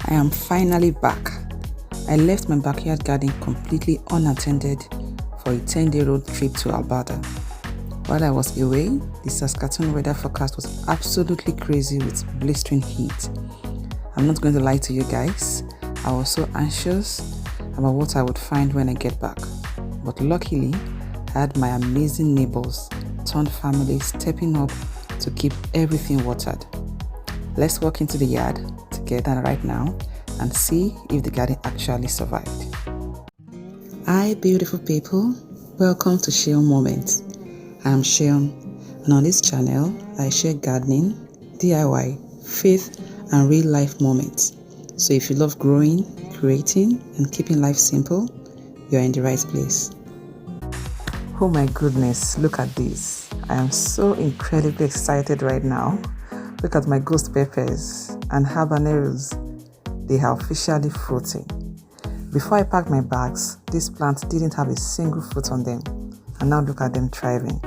I am finally back. I left my backyard garden completely unattended for a 10-day road trip to Ofada. While I was away, the Saskatoon weather forecast was absolutely crazy with blistering heat. I'm not going to lie to you guys, I was so anxious about what I would find when I get back. But luckily, I had my amazing neighbors turned family stepping up to keep everything watered. Let's walk into the yard together right now and see if the garden actually survived. Hi beautiful people, welcome to Sheon Moments. I'm Sheon, and on this channel I share gardening, DIY, faith and real life moments. So if you love growing, creating and keeping life simple, you're in the right place. Oh my goodness, look at this. I am so incredibly excited right now. Look at my Ghost Peppers and Habaneros. They are officially fruiting. Before I packed my bags, these plants didn't have a single fruit on them, and now look at them thriving.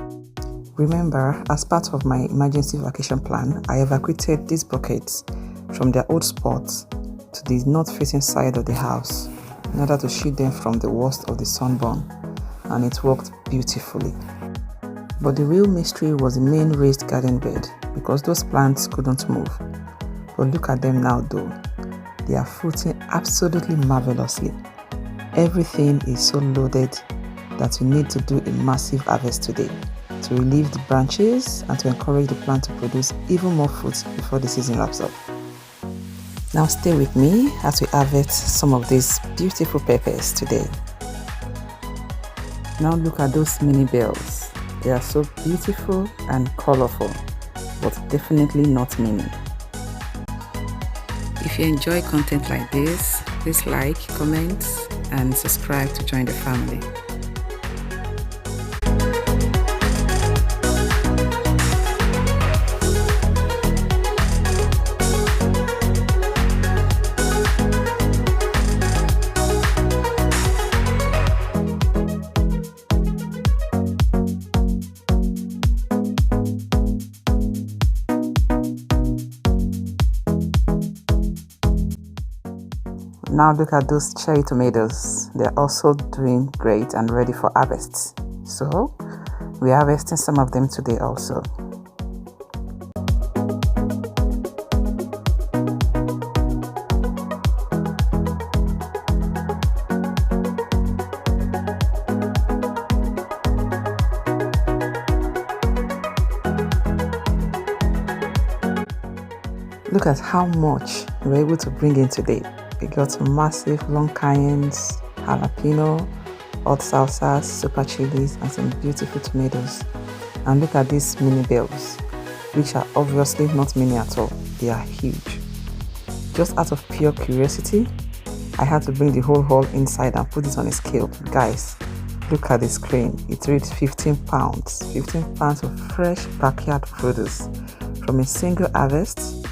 Remember, as part of my emergency vacation plan, I evacuated these buckets from their old spots to the north-facing side of the house in order to shield them from the worst of the sunburn, and it worked beautifully. But the real mystery was the main raised garden bed, because those plants couldn't move. But look at them now though. They are fruiting absolutely marvelously. Everything is so loaded that we need to do a massive harvest today to relieve the branches and to encourage the plant to produce even more fruits before the season wraps up. Now stay with me as we harvest some of these beautiful peppers today. Now look at those mini bells. They are so beautiful and colorful, but definitely not mini. If you enjoy content like this, please like, comment and subscribe to join the family. Now look at those cherry tomatoes. They're also doing great and ready for harvest. So we're harvesting some of them today also. Look at how much we're able to bring in today. We got massive Long Cayennes, Jalapeno, hot Salsas, super chilies and some beautiful tomatoes. And look at these mini bells, which are obviously not mini at all. They are huge. Just out of pure curiosity, I had to bring the whole haul inside and put it on a scale. Guys, look at the screen. It reads 15 pounds. 15 pounds of fresh backyard produce from a single harvest.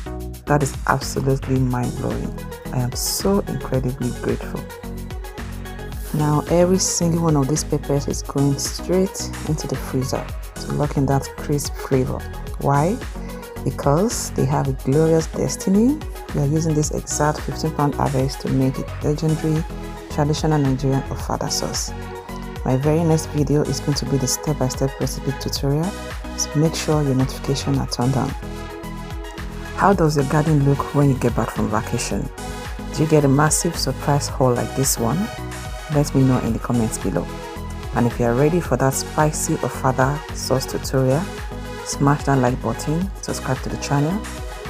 That is absolutely mind-blowing. I am so incredibly grateful. Now every single one of these peppers is going straight into the freezer to lock in that crisp flavor. Why? Because they have a glorious destiny. We are using this exact 15-pound harvest to make a legendary traditional Nigerian Ofada sauce. My very next video is going to be the step-by-step recipe tutorial, so make sure your notifications are turned on. How does your garden look when you get back from vacation? Do you get a massive surprise haul like this one? Let me know in the comments below. And if you are ready for that spicy Ofada sauce tutorial, smash that like button, subscribe to the channel,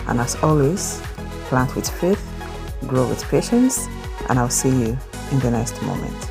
and as always, plant with faith, grow with patience, and I'll see you in the next moment.